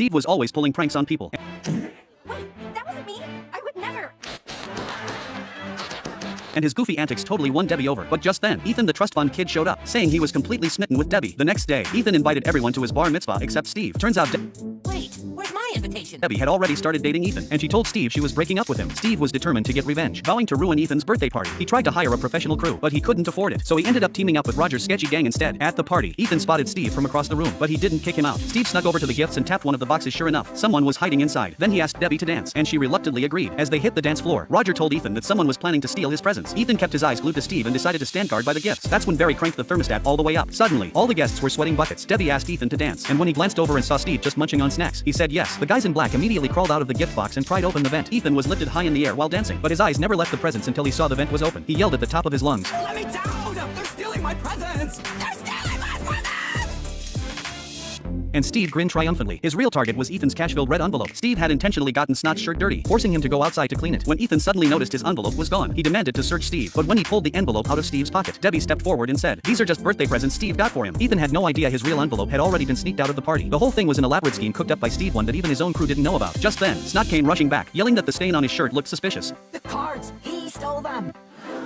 Steve was always pulling pranks on people. Wait, that wasn't me. I would never. And his goofy antics totally won Debbie over. But just then, Ethan the trust fund kid showed up, saying he was completely smitten with Debbie. The next day, Ethan invited everyone to his bar mitzvah except Steve. Turns out Wait, where's my invitation? Debbie had already started dating Ethan, and she told Steve she was breaking up with him. Steve was determined to get revenge, vowing to ruin Ethan's birthday party. He tried to hire a professional crew, but he couldn't afford it, so he ended up teaming up with Roger's sketchy gang instead. At the party, Ethan spotted Steve from across the room, but he didn't kick him out. Steve snuck over to the gifts and tapped one of the boxes. Sure enough, someone was hiding inside. Then he asked Debbie to dance, and she reluctantly agreed. As they hit the dance floor, Roger told Ethan that someone was planning to steal his presents. Ethan kept his eyes glued to Steve and decided to stand guard by the gifts. That's when Barry cranked the thermostat all the way up. Suddenly, all the guests were sweating buckets. Debbie asked Ethan to dance, and when he glanced over and saw Steve just munching on snacks, he said yes. The guys in black immediately crawled out of the gift box and pried open the vent. Ethan was lifted high in the air while dancing, but his eyes never left the presents until he saw the vent was open. He yelled at the top of his lungs, Let me down! They're stealing my presents! They're stealing my presents! and Steve grinned triumphantly. His real target was Ethan's cash-filled red envelope. Steve had intentionally gotten Snot's shirt dirty, forcing him to go outside to clean it. When Ethan suddenly noticed his envelope was gone, he demanded to search Steve, but when he pulled the envelope out of Steve's pocket, Debbie stepped forward and said, "These are just birthday presents Steve got for him." Ethan had no idea his real envelope had already been sneaked out of the party. The whole thing was an elaborate scheme cooked up by Steve, one that even his own crew didn't know about. Just then, Snot came rushing back, yelling that the stain on his shirt looked suspicious. The cards! He stole them!